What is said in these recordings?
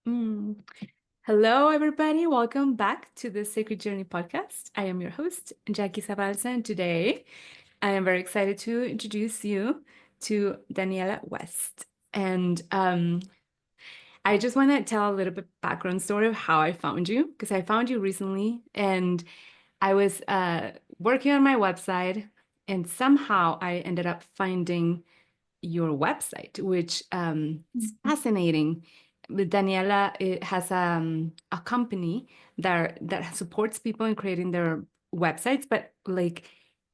Mm. Hello, everybody. Welcome back to the Sacred Journey podcast. I am your host, Jackie Zabalza, and today I am very excited to introduce you to Daniela West. And I just want to tell a little bit background story of how I found you, because I found you recently, and I was working on my website, and somehow I ended up finding your website, which is fascinating. Daniela has a company that supports people in creating their websites, but like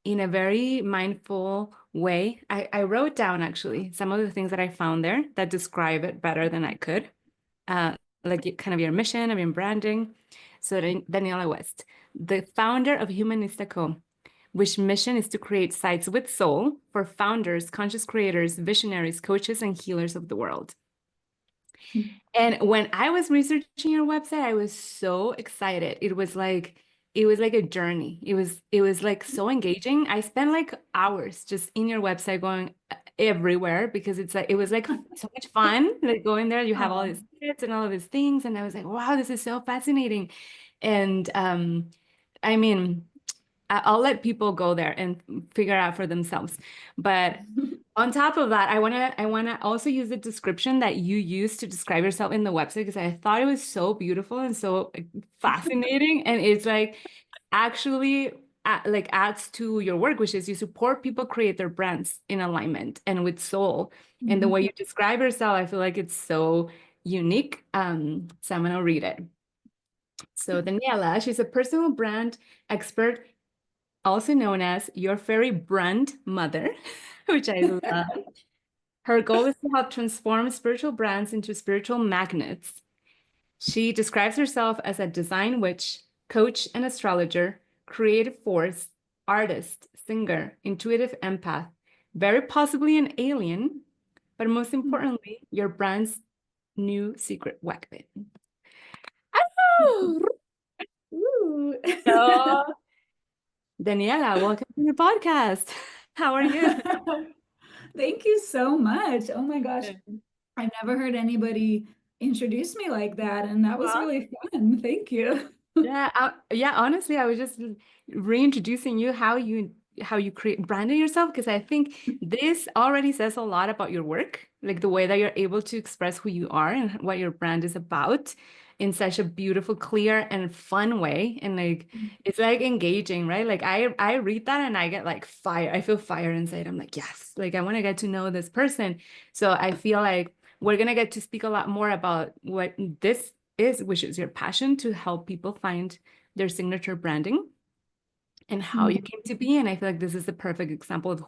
in a very mindful way. I wrote down actually some of the things that I found there that describe it better than I could, uh, like kind of your mission, of your branding. So Daniela West, the founder of Humanista Co, which mission is to create sites with soul for founders, conscious creators, visionaries, coaches, and healers of the world. And when I was researching your website, I was so excited. It was like a journey. It was like so engaging. I spent like hours just in your website going everywhere because it was like so much fun. Like going there, you have all these tips and all of these things. And I was like, wow, this is so fascinating. And I mean, I'll let people go there and figure out for themselves. But on top of that, I wanna also use the description that you use to describe yourself in the website because I thought it was so beautiful and so fascinating. And it's like actually like adds to your work, which is you support people create their brands in alignment and with soul. And the way you describe yourself, I feel like it's so unique. So I'm gonna read it. So Daniela, she's a personal brand expert, also known as your fairy brand mother, which I love. Her goal is to help transform spiritual brands into spiritual magnets. She describes herself as a design witch, coach, and astrologer, creative force, artist, singer, intuitive empath, very possibly an alien, but most importantly, your brand's new secret weapon. Oh, Ooh. so, Daniela, welcome to the podcast. How are you? Thank you so much. Oh my gosh. I've never heard anybody introduce me like that, and that was Well, really fun. Thank you. yeah. Honestly, I was just reintroducing you how you create branding yourself because I think this already says a lot about your work, like the way that you're able to express who you are and what your brand is about in such a beautiful, clear, and fun way. And like it's like engaging, right? Like I read that and I get like fire. I feel fire inside. I'm like, yes, like I want to get to know this person. So I feel like we're gonna get to speak a lot more about what this is, which is your passion to help people find their signature branding and how you came to be. And I feel like this is the perfect example of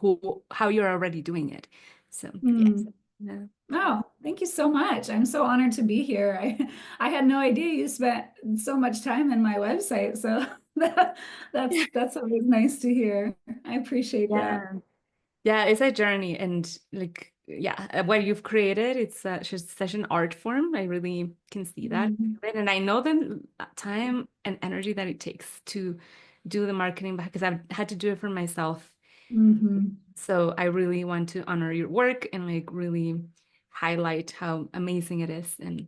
how you're already doing it. So yes. Mm. Yeah. Oh, thank you so much. I'm so honored to be here. I had no idea you spent so much time in my website, so that's always nice to hear. I appreciate that. Yeah. Yeah, it's a journey and like yeah, what you've created, it's just such an art form. I really can see that. Mm. And I know the time and energy that it takes to do the marketing because I've had to do it for myself. Mhm. So I really want to honor your work and like really highlight how amazing it is. And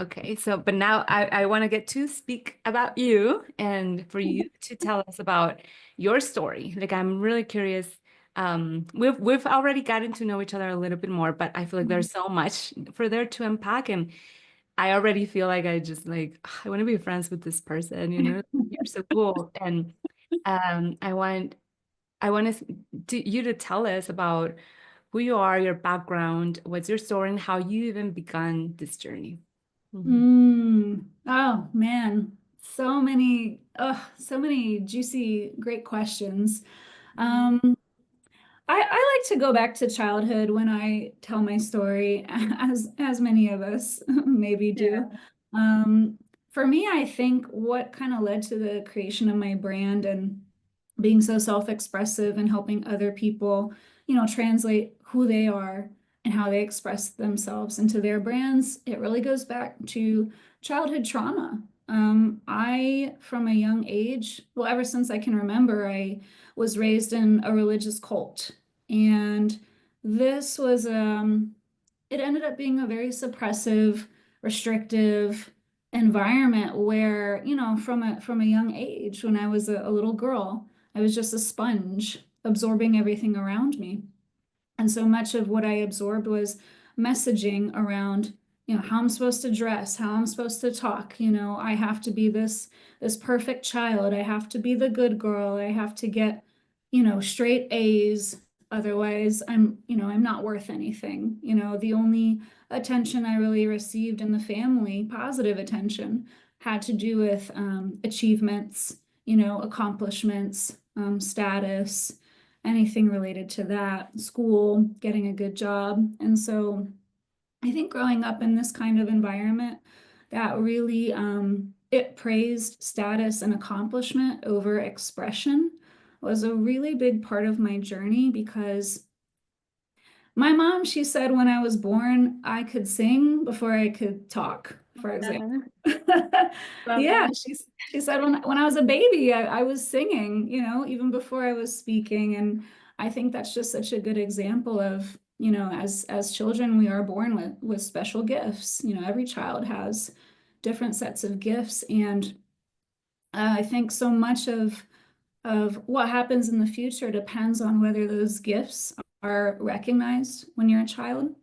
okay, so but now I want to get to speak about you and for you to tell us about your story. Like I'm really curious. We've already gotten to know each other a little bit more, but I feel like there's so much for there to unpack, and I already feel like I just like I want to be friends with this person, you know? You're so cool. And I want you to tell us about who you are, your background, what's your story, and how you even began this journey. Mhm. Oh man, so many juicy, great questions. Mhm. Um, I like to go back to childhood when I tell my story, as many of us maybe do. Yeah. Um, for me, I think what kind of led to the creation of my brand and being so self-expressive and helping other people, translate who they are and how they express themselves into their brands, it really goes back to childhood trauma. From a young age, well, ever since I can remember, I was raised in a religious cult. And this was, it ended up being a very suppressive restrictive environment where, from a young age, when I was a little girl, I was just a sponge absorbing everything around me. And so much of what I absorbed was messaging around, how I'm supposed to dress, how I'm supposed to talk. I have to be this perfect child. I have to be the good girl. I have to get, straight A's. Otherwise, I'm not worth anything. The only attention I really received in the family, positive attention, had to do with achievements, accomplishments, status, anything related to that, school, getting a good job. And so I think growing up in this kind of environment that really it praised status and accomplishment over expression was a really big part of my journey because my mom, she said when I was born, I could sing before I could talk, for example. Uh, love Yeah, that. she said when I was a baby, I was singing, even before I was speaking. And I think that's just such a good example of, as children, we are born with special gifts. Every child has different sets of gifts. And I think so much of what happens in the future depends on whether those gifts are recognized when you're a child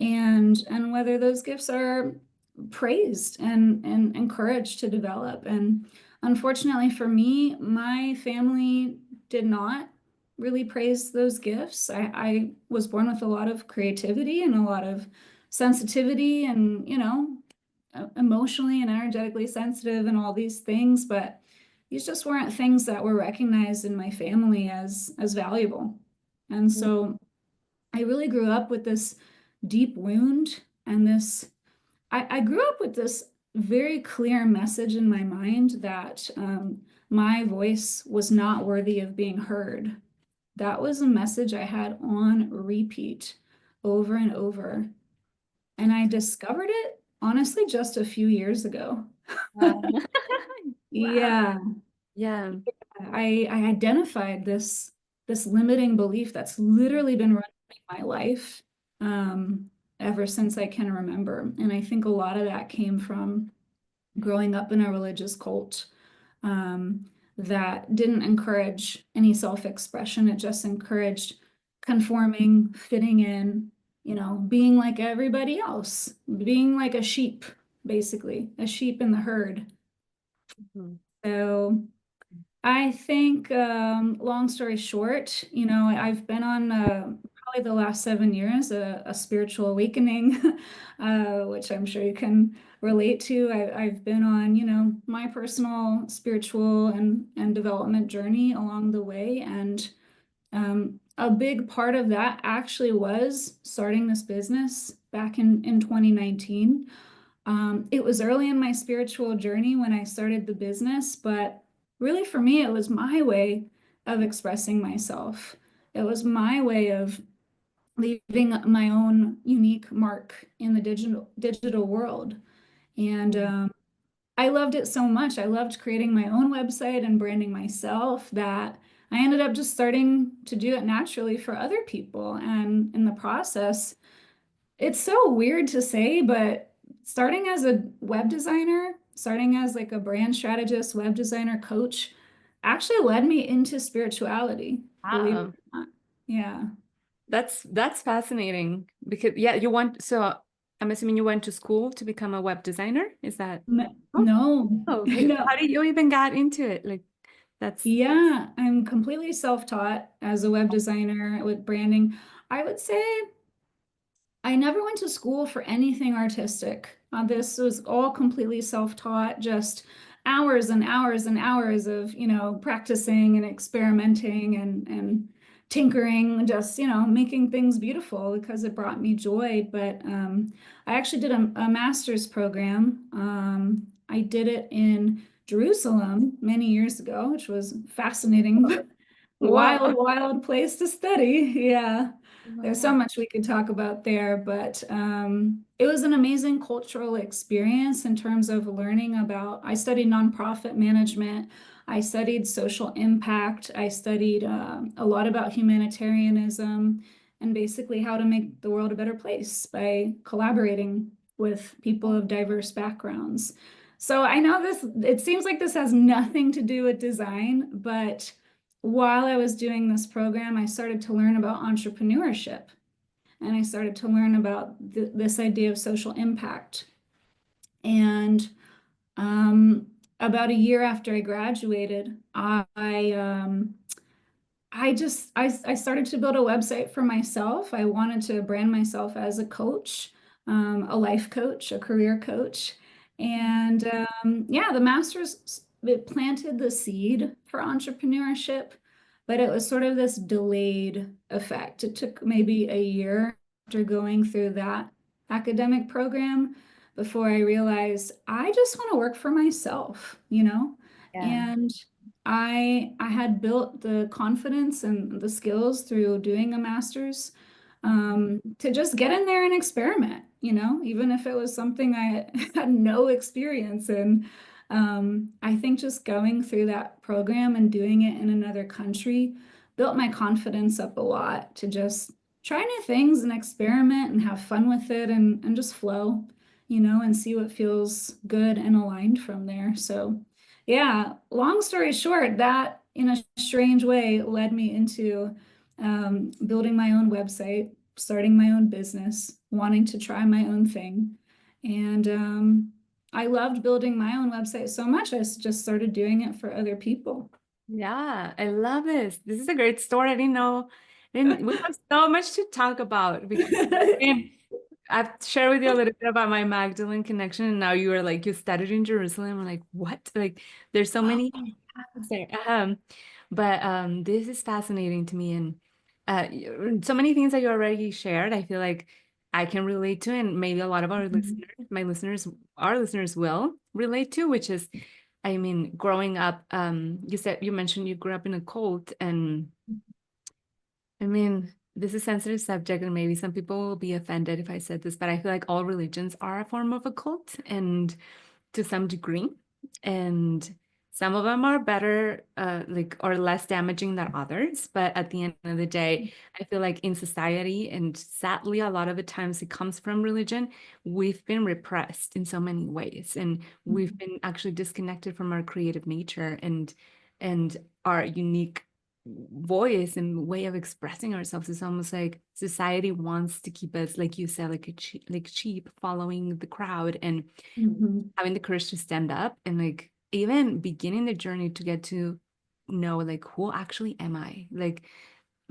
and whether those gifts are praised and encouraged to develop. And unfortunately for me, my family did not really praise those gifts. I was born with a lot of creativity and a lot of sensitivity and, emotionally and energetically sensitive and all these things, but these just weren't things that were recognized in my family as valuable. And so I really grew up with this deep wound and I grew up with this very clear message in my mind that my voice was not worthy of being heard. That was a message I had on repeat over and over. And I discovered it honestly just a few years ago. Wow. Wow. Yeah, Yeah. I identified this limiting belief that's literally been running my life ever since I can remember. And I think a lot of that came from growing up in a religious cult um, that didn't encourage any self-expression. It just encouraged conforming, fitting in, being like everybody else, being like a sheep, basically, a sheep in the herd. Mhm. So I think, long story short, I've been on probably the last 7 years a spiritual awakening, which I'm sure you can relate to. I've been on, my personal spiritual and development journey along the way, and a big part of that actually was starting this business back in 2019. It was early in my spiritual journey when I started the business, but really for me, it was my way of expressing myself. It was my way of leaving my own unique mark in the digital world. And I loved it so much. I loved creating my own website and branding myself that I ended up just starting to do it naturally for other people. And in the process, it's so weird to say, but starting as a web designer, starting as like a brand strategist, web designer, coach, actually led me into spirituality, believe it Wow. or not. Yeah. That's fascinating because yeah, so I'm assuming you went to school to become a web designer. Is that? Oh, No, oh, no. how did you even got into it? Like that's Yeah, I'm completely self-taught as a web designer with branding. I would say I never went to school for anything artistic. This was all completely self-taught, just hours and hours and hours of, practicing and experimenting and tinkering, just, making things beautiful because it brought me joy. But I actually did a master's program. I did it in Jerusalem many years ago, which was fascinating. wow. Wild, wild place to study. Yeah. There's so Wow. much we could talk about there, but it was an amazing cultural experience in terms of learning about. I studied nonprofit management, I studied social impact, I studied a lot about humanitarianism and basically how to make the world a better place by collaborating with people of diverse backgrounds. So I know it seems like this has nothing to do with design, but while I was doing this program, I started to learn about entrepreneurship and I started to learn about this idea of social impact. And um, about a year after I graduated, I started to build a website for myself. I wanted to brand myself as a coach, a life coach, a career coach. And yeah, the master's, it planted the seed for entrepreneurship, but it was sort of this delayed effect. It took maybe a year after going through that academic program before I realized I just want to work for myself, you know? Yeah. And I had built the confidence and the skills through doing a master's to just get in there and experiment, you know, even if it was something I had no experience in. I think just going through that program and doing it in another country built my confidence up a lot to just try new things and experiment and have fun with it and just flow, you know, and see what feels good and aligned from there. So yeah, long story short, that in a strange way led me into building my own website, starting my own business, wanting to try my own thing. And I loved building my own website so much, I just started doing it for other people. Yeah, I love this. This is a great story. I didn't know. We have so much to talk about because I've shared with you a little bit about my Magdalene connection, and now you are like you studied in Jerusalem. I'm like, what? Like, there's so many Oh, paths there. But this is fascinating to me, and so many things that you already shared. I feel like I can relate to, and maybe a lot of our mhm, listeners, our listeners will relate to, which is, I mean, growing up. You mentioned you grew up in a cult, and I mean, this is a sensitive subject, and maybe some people will be offended if I said this, but I feel like all religions are a form of a cult, and to some degree. And some of them are better, like, or less damaging than others. But at the end of the day, I feel like in society, and sadly, a lot of the times it comes from religion, we've been repressed in so many ways, and we've mhm, been actually disconnected from our creative nature and our unique voice and way of expressing ourselves. Is almost like society wants to keep us, like you said, like like sheep following the crowd, and mhm, having the courage to stand up and like even beginning the journey to get to know like who actually am I, like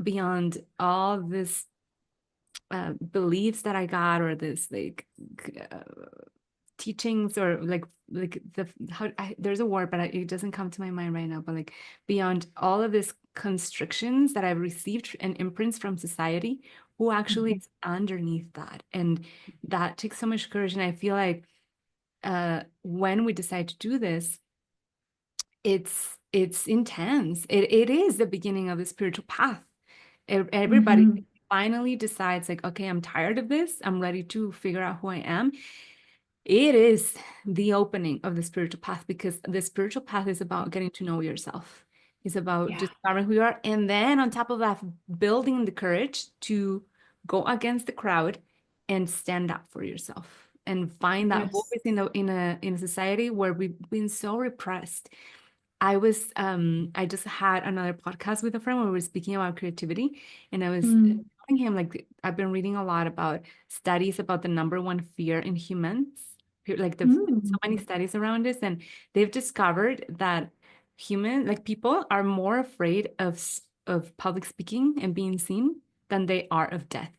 beyond all this beliefs that I got, or this like uh, teachings, or like the there's a word, but it doesn't come to my mind right now, but like beyond all of these constrictions that I've received and imprints from society, who actually mhm, is underneath that. And that takes so much courage. And I feel like when we decide to do this, it's intense. It is the beginning of the spiritual path. Everybody mhm, finally decides like, okay, I'm tired of this. I'm ready to figure out who I am. It is the opening of the spiritual path, because the spiritual path is about getting to know yourself. It's about yeah, discovering who you are. And then on top of that, building the courage to go against the crowd and stand up for yourself and find that voice yes. in a society where we've been so repressed. I just had another podcast with a friend where we were speaking about creativity, and I was Mm, telling him like I've been reading a lot about studies about the number one fear in humans, like the so mm, many studies around this, and they've discovered that like people are more afraid of public speaking and being seen than they are of death.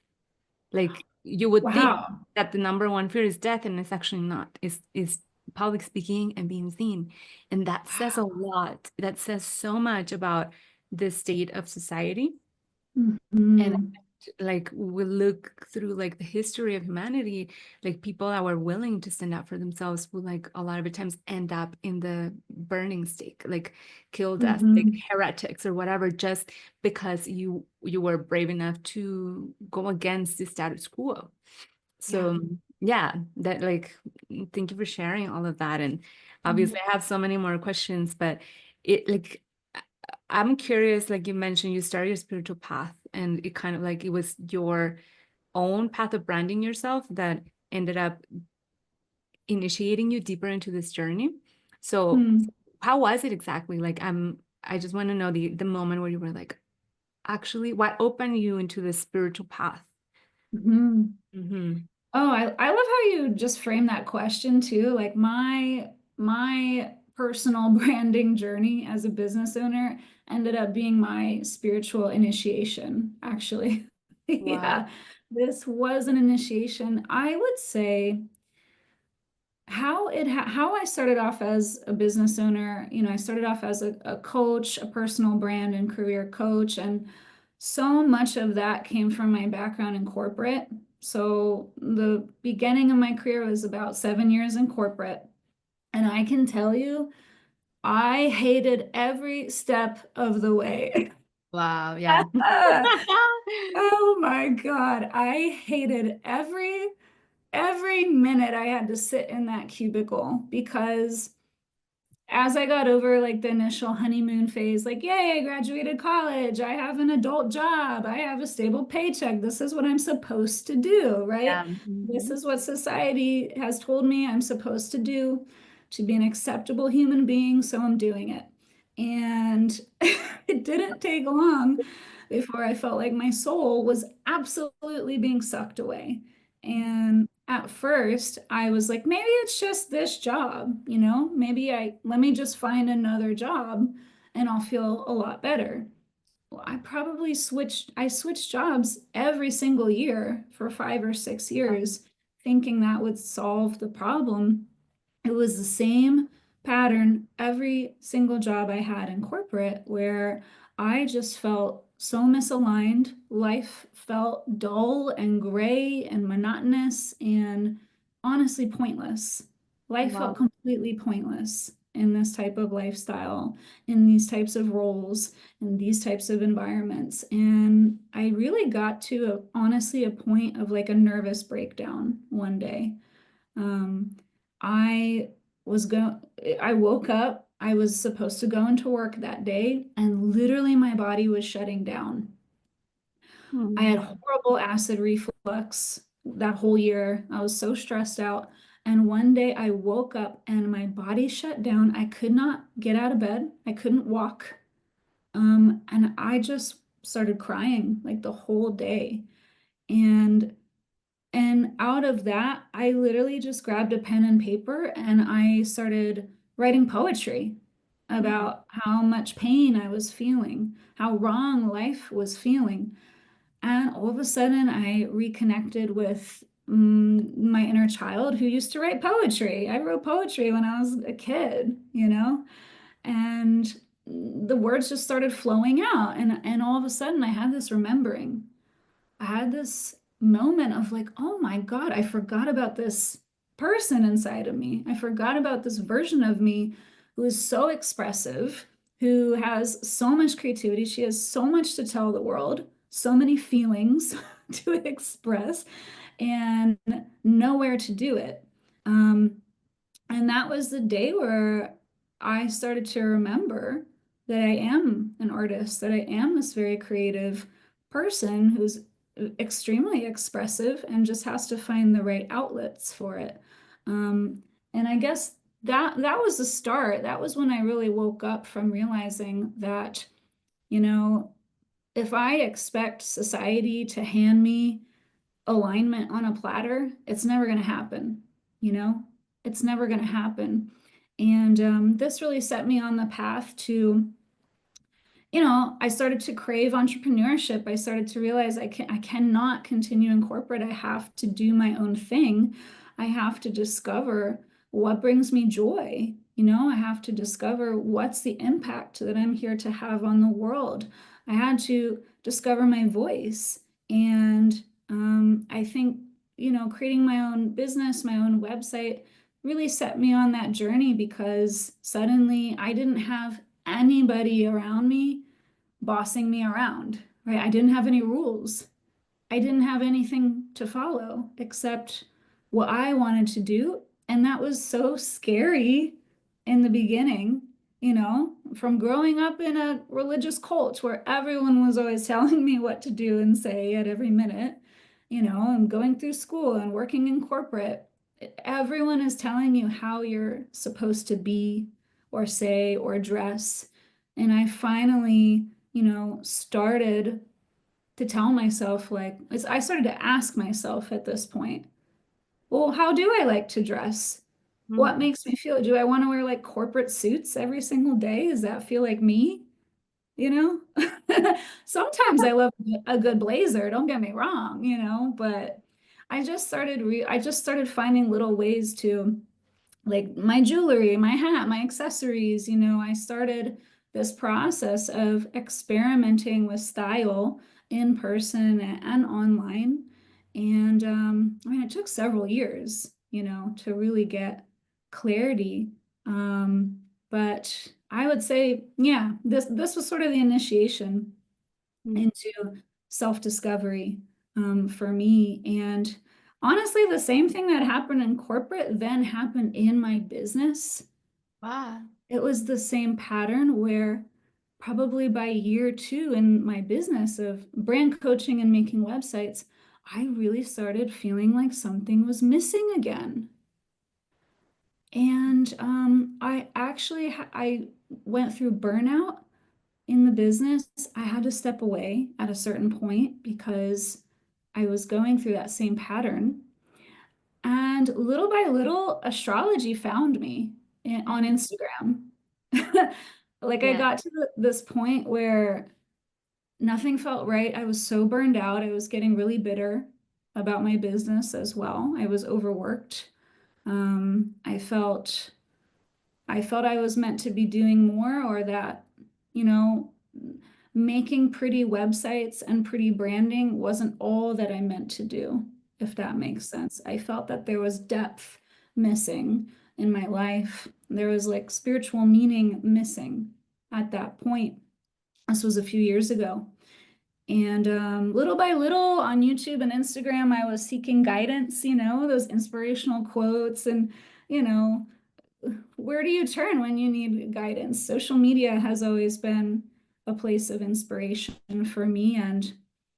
Like you would think wow. that the number one fear is death, and it's actually not. Is public speaking and being seen. And that says a Wow. lot. That says so much about the state of society. And Mhm, like we look through like the history of humanity, like people that were willing to stand up for themselves will like a lot of the times end up in the burning stake, like killed as like mhm, heretics or whatever, just because you were brave enough to go against the status quo. yeah. So yeah, that like thank you for sharing all of that. And Mm, obviously I have so many more questions, but it like I'm curious, like you mentioned, you started your spiritual path, and it kind of like it was your own path of branding yourself that ended up initiating you deeper into this journey. So Hmm. how was it exactly? Like, I just want to know the moment where you were like, actually, what opened you into the spiritual path? Hmm. Mm-hmm. Oh, I love how you just frame that question too. Like my personal branding journey as a business owner ended up being my spiritual initiation, actually. Wow. Yeah, this was an initiation. I would say how I started off as a business owner, I started off as a coach, a personal brand and career coach, and so much of that came from my background in corporate. So the beginning of my career was about 7 years in corporate, and I can tell you, I hated every step of the way. Wow. Yeah. Oh my God, I hated every minute I had to sit in that cubicle because as I got over like the initial honeymoon phase, like, yay, I graduated college, I have an adult job, I have a stable paycheck, this is what I'm supposed to do, right? Yeah. This Mhm. is what society has told me I'm supposed to do to be an acceptable human being, so I'm doing it. And it didn't take long before I felt like my soul was absolutely being sucked away. And at first, I was like, maybe it's just this job, maybe let me just find another job and I'll feel a lot better. Well, I switched jobs every single year for 5 or 6 years, thinking that would solve the problem. It was the same pattern every single job I had in corporate where I just felt so misaligned. Life felt dull and gray and monotonous and honestly pointless. Life felt Wow. completely pointless in this type of lifestyle, in these types of roles, in these types of environments. And I really got to honestly a point of like a nervous breakdown one day. um, I I woke up, I was supposed to go into work that day, and literally my body was shutting down. I had Mhm. horrible acid reflux that whole year. I was so stressed out. And one day I woke up and my body shut down. I could not get out of bed. I couldn't walk. And I just started crying like the whole day. And out of that, I literally just grabbed a pen and paper and I started writing poetry Mhm. about how much pain I was feeling, how wrong life was feeling. And all of a sudden, I reconnected with my inner child who used to write poetry. I wrote poetry when I was a kid, and the words just started flowing out. And all of a sudden, I had this remembering. I had this moment of like, oh my God, I forgot about this person inside of me. I forgot about this version of me who is so expressive, who has so much creativity. She has so much to tell the world, so many feelings to express, and nowhere to do it. Um, and that was the day where I started to remember that I am an artist, that I am this very creative person who's extremely expressive and just has to find the right outlets for it. And I guess that was the start. That was when I really woke up from realizing that, you know, if I expect society to hand me alignment on a platter, it's never going to happen. You know, it's never going to happen. And this really set me on the path to, I started to crave entrepreneurship. I started to realize I cannot continue in corporate. I have to do my own thing. I have to discover what brings me joy. I have to discover what's the impact that I'm here to have on the world. I had to discover my voice. And I think, creating my own business, my own website really set me on that journey because suddenly I didn't have anybody around me bossing me around, right? I didn't have any rules. I didn't have anything to follow except what I wanted to do. And that was so scary in the beginning, from growing up in a religious cult where everyone was always telling me what to do and say at every minute, and going through school and working in corporate. everyone is telling you how you're supposed to be or say or dress. And I finally, started to tell myself, like, I started to ask myself at this point, well, how do I like to dress? Mm. What makes me feel? Do I want to wear like corporate suits every single day? Does that feel like me? You Sometimes I love a good blazer, don't get me wrong, but I just started finding little ways to, like, my jewelry, my hat, my accessories, I started this process of experimenting with style in person and online. And I mean, it took several years, to really get clarity. But I would say, yeah, this was sort of the initiation Mm. into self-discovery for me. And honestly, the same thing that happened in corporate then happened in my business. Wow. It was the same pattern where probably by year two in my business of brand coaching and making websites, I really started feeling like something was missing again. And I went through burnout in the business. I had to step away at a certain point because I was going through that same pattern. And little by little, astrology found me on Instagram. Like, I Yeah. got to this point where nothing felt right. I was so burned out. I was getting really bitter about my business as well. I was overworked. Um, I felt I felt I was meant to be doing more, or that, you know, making pretty websites and pretty branding wasn't all that I meant to do, if that makes sense. I felt that there was depth missing in my life. There was like spiritual meaning missing at that point. This was a few years ago. And little by little on YouTube and Instagram, I was seeking guidance, those inspirational quotes and, you know, where do you turn when you need guidance? Social media has always been a place of inspiration for me, and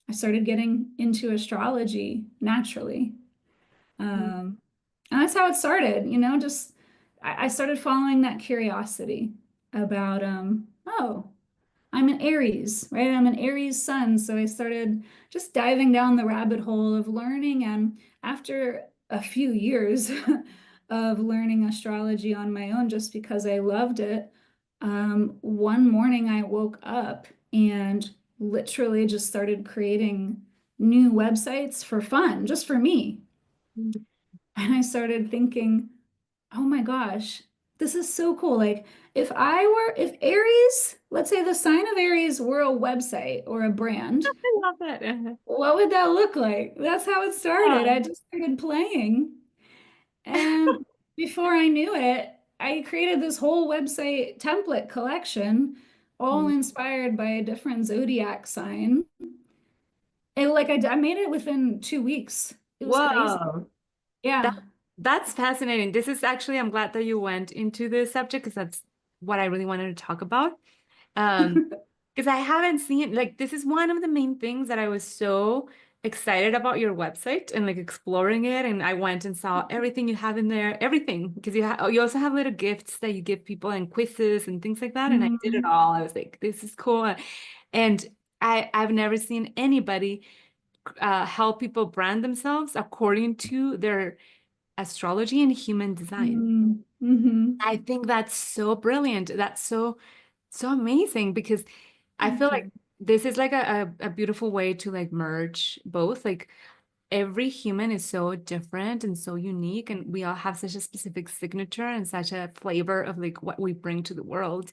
I started getting into astrology naturally. Mm. And that's how it started, just I started following that curiosity about, oh, I'm an Aries, right? I'm an Aries sun. So I started just diving down the rabbit hole of learning. And after a few years of learning astrology on my own, just because I loved it, one morning I woke up and literally just started creating new websites for fun, just for me. Mm. And I started thinking, oh my gosh, this is so cool. Like, if Aries, let's say the sign of Aries were a website or a brand, I love that. what would that look like? That's how it started. Oh. I just started playing. And before I knew it, I created this whole website template collection, all Mm. inspired by a different zodiac sign. And like, I made it within 2 weeks. It was crazy. Whoa. That Yeah. that's fascinating. This is actually, I'm glad that you went into this subject because that's what I really wanted to talk about. Um, because I haven't seen, like, this is one of the main things that I was so excited about your website and like exploring it. And I went and saw everything you have in there, everything, because you also have little gifts that you give people and quizzes and things like that. And I did it Mhm. all. I was like, this is cool. And I've never seen anybody help people brand themselves according to their astrology and human design. Mhm. I think that's so brilliant. That's so amazing because I feel Thank like you. this is like a beautiful way to like merge both. Like every human is so different and so unique, and we all have such a specific signature and such a flavor of like what we bring to the world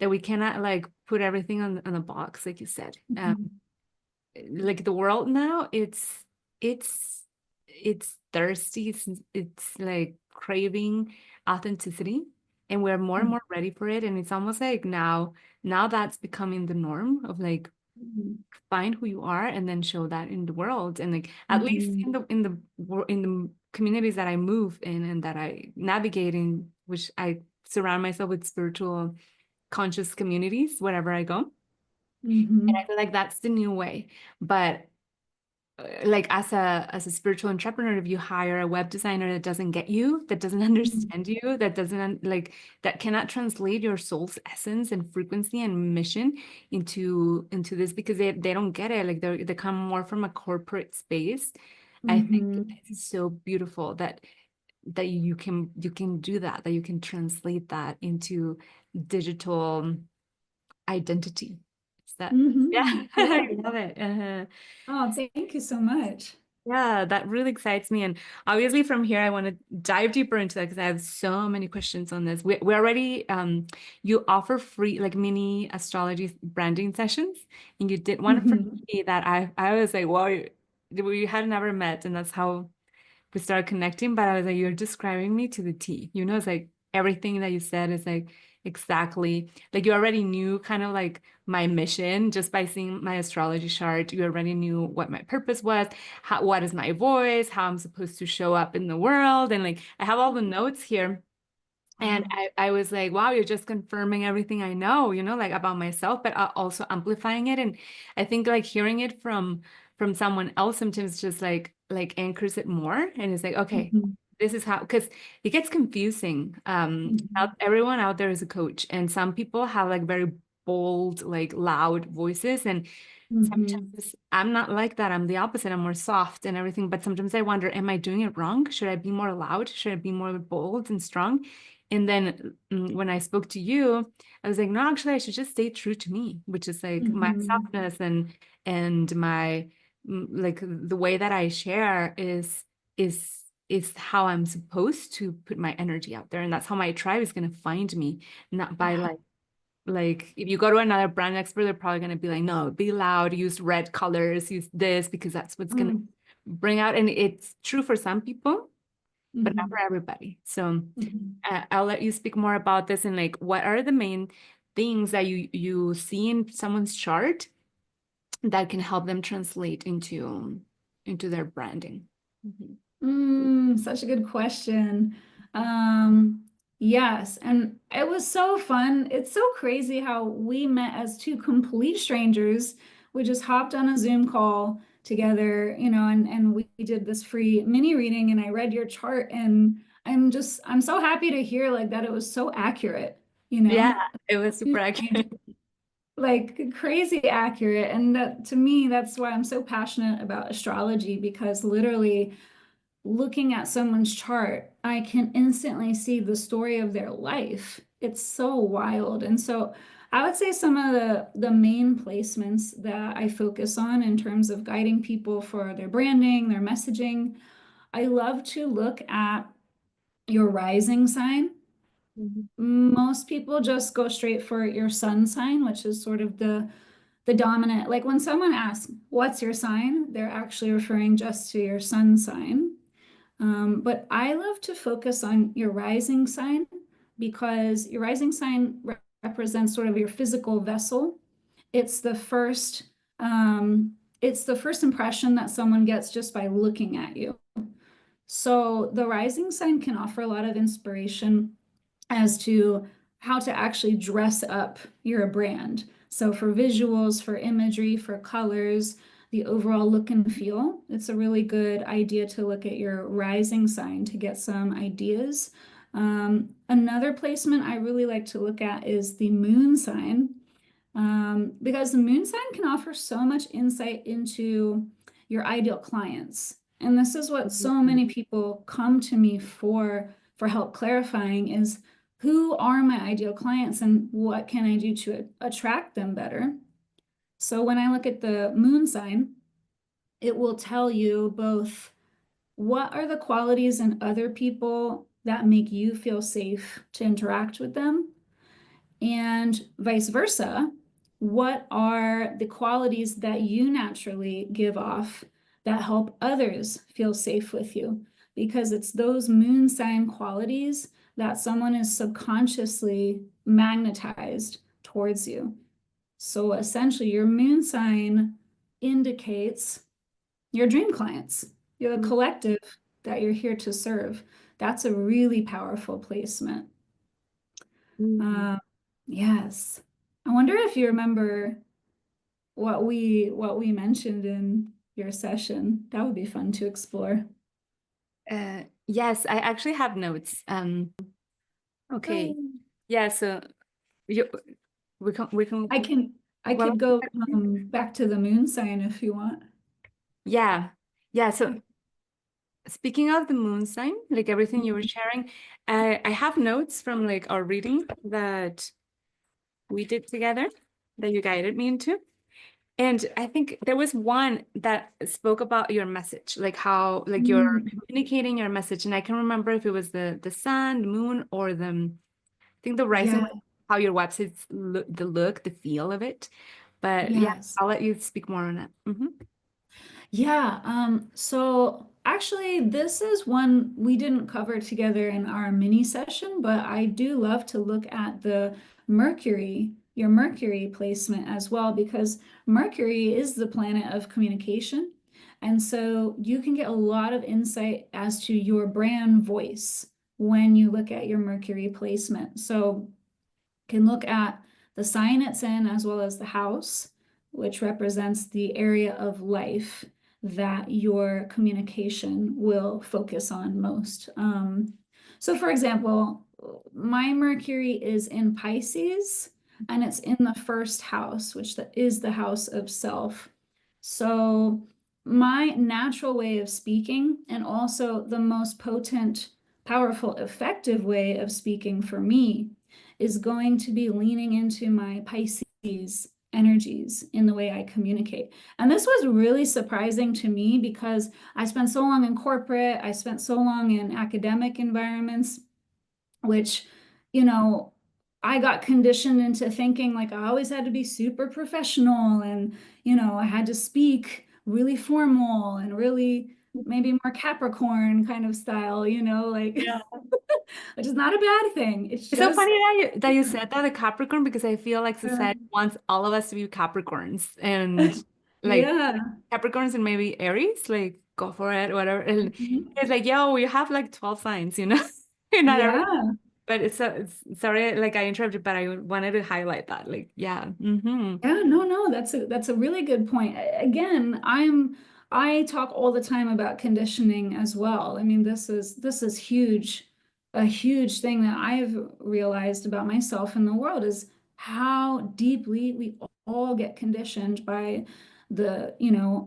that we cannot like put everything on a box, like you said. Mhm. Like the world now, it's it's thirsty, it's like craving authenticity, and we're more and more ready for it. And it's almost like now that's becoming the norm of like Mhm. find who you are and then show that in the world. And like at least Mhm. in the communities that I move in and that I navigate in, which I surround myself with spiritual conscious communities wherever I go. And I Mhm. feel like that's the new way. But like as a spiritual entrepreneur, if you hire a web designer that doesn't get you, that doesn't understand you, that doesn't like that cannot translate your soul's essence and frequency and mission into this because they don't get it. Like they come more from a corporate space. I think Mm-hmm. this is so beautiful that you can do that you can translate that into digital identity. Is that yeah, Mm-hmm. Yeah. I love it. Oh, thank you so much. Yeah, that really excites me. And obviously from here, I want to dive deeper into that because I have so many questions on this. We already, you offer free like mini astrology branding sessions, and you did one for Mm-hmm. me that I was like, wow, we had never met, and that's how we started connecting, but I was like, you're describing me to the T. It's like everything that you said is like exactly like you already knew kind of like my mission just by seeing my astrology chart. You already knew what my purpose was, what is my voice, how I'm supposed to show up in the world. And like I have all the notes here. And Wow. I was like, wow, you're just confirming everything I know, like about myself, but also amplifying it. And I think like hearing it from someone else sometimes just like anchors it more. And it's like, okay, Mm-hmm. this is how, because it gets confusing. Mm-hmm. Everyone out there is a coach, and some people have like very bold, like loud voices. And Mm-hmm. sometimes I'm not like that. I'm the opposite. I'm more soft and everything. But sometimes I wonder, am I doing it wrong? Should I be more loud? Should I be more bold and strong? And then when I spoke to you, I was like, no, actually, I should just stay true to me, which is like my Mm-hmm. softness and my like the way that I share is how I'm supposed to put my energy out there. And that's how my tribe is going to find me, not by Wow. like if you go to another brand expert, they're probably going to be like, no, be loud, use red colors, use this because that's what's going to Mm. bring out. And it's true for some people, but not Mm-hmm. for everybody. So Mm-hmm. I'll let you speak more about this and like what are the main things that you see in someone's chart that can help them translate into their branding. Mhm. Such a good question. Yes, and it was so fun. It's so crazy how we met as two complete strangers. We just hopped on a Zoom call together, and we did this free mini reading, and I read your chart, and I'm so happy to hear like that it was so accurate, you Yeah, know? it was Two super strangers, accurate. like crazy accurate. And that to me, that's why I'm so passionate about astrology because literally looking at someone's chart, I can instantly see the story of their life. It's so wild. And so I would say some of the main placements that I focus on in terms of guiding people for their branding, their messaging, I love to look at your rising sign. Mhm. Most people just go straight for your sun sign, which is sort of the dominant. Like when someone asks, "What's your sign?" they're actually referring just to your sun sign. But I love to focus on your rising sign because your rising sign represents sort of your physical vessel. It's the first, it's the first impression that someone gets just by looking at you. So the rising sign can offer a lot of inspiration as to how to actually dress up your brand. So for visuals, for imagery, for colors, the overall look and feel, it's a really good idea to look at your rising sign to get some ideas. Another placement I really like to look at is the moon sign, because the moon sign can offer so much insight into your ideal clients. And this is what so Mhm. many people come to me for help clarifying is who are my ideal clients and what can I do to attract them better? So when I look at the moon sign, it will tell you both what are the qualities in other people that make you feel safe to interact with them, and vice versa. What are the qualities that you naturally give off that help others feel safe with you? Because it's those moon sign qualities that someone is subconsciously magnetized towards you. So essentially, your moon sign indicates your dream clients, you're the collective that you're here to serve. That's a really powerful placement. Mhm. Uh, yes. I wonder if you remember what we mentioned in. your session. That would be fun to explore. Yes, I actually have notes. Okay. Oh. Yeah, so you we can I can I well could go back to the moon sign if you want. yeah. Yeah, so speaking of the moon sign, like everything you were sharing, I have notes from like our reading that we did together that you guided me into. And I think there was one that spoke about your message, like how like you're Mm, communicating your message. And I can remember if it was the sun, the moon, or I think the rising, yeah, was how your website's look, the feel of it. But yeah, yes. I'll let you speak more on it. Yeah, so actually this is one we didn't cover together in our mini session, but I do love to look at the Mercury, your Mercury placement as well, because Mercury is the planet of communication. And so you can get a lot of insight as to your brand voice when you look at your Mercury placement. So can look at the sign it's in as well as the house, which represents the area of life that your communication will focus on most. So, for example, my Mercury is in Pisces and it's in the first house, which is the house of self. So, my natural way of speaking, and also the most potent, powerful, effective way of speaking for me is going to be leaning into my Pisces energies in the way I communicate. And this was really surprising to me because I spent so long in corporate, I spent so long in academic environments, which, you know, I got conditioned into thinking like I always had to be super professional and, I had to speak really formal and really maybe more Capricorn kind of style, like, Yeah. which is not a bad thing. It's It's so just funny that you said that, the Capricorn, because I feel like uh, society wants all of us to be Capricorns and like yeah. Capricorns and maybe Aries, like go for it, whatever. And Mhm. it's like, yo, we have like 12 signs, and not every, Yeah. but sorry, like I interrupted, but I wanted to highlight that. Like, yeah. Yeah, no, that's a really good point. Again, I talk all the time about conditioning as well. I mean, this is huge, a huge thing that I've realized about myself and the world is how deeply we all get conditioned by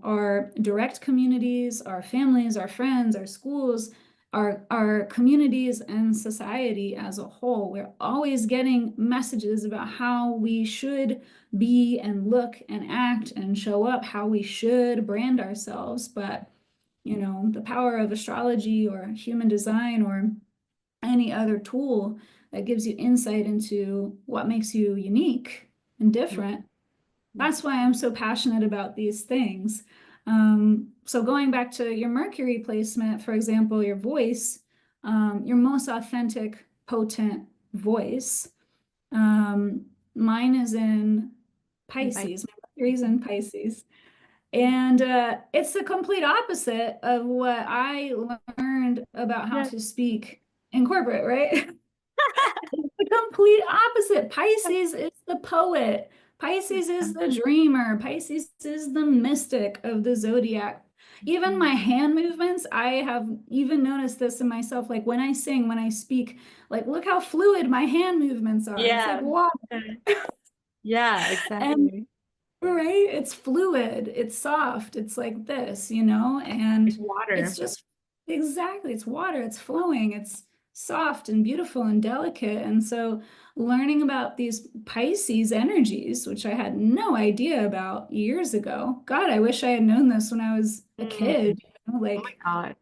our direct communities, our families, our friends, our schools, our communities and society as a whole. We're always getting messages about how we should be and look and act and show up, how we should brand ourselves. But, the power of astrology or human design or any other tool that gives you insight into what makes you unique and different. That's why I'm so passionate about these things. So going back to your Mercury placement, for example, your voice, your most authentic, potent voice. Um, Mine is in Bye. Pisces. My Mercury's in Pisces. And it's the complete opposite of what I learned about how Yeah. to speak in corporate, right? It's the complete opposite. Pisces is the poet. Pisces is the dreamer. Pisces is the mystic of the zodiac. Even my hand movements, I have even noticed this in myself. Like when I sing, when I speak, like look how fluid my hand movements are. It's like Yeah. wow. Yeah, And exactly. right, it's fluid, it's soft, it's like this, Like and it's water. just exactly, it's water, it's flowing, it's soft and beautiful and delicate. And so learning about these Pisces energies, which I had no idea about years ago. God, I wish I had known this when I was a Mm. kid, Oh my like God.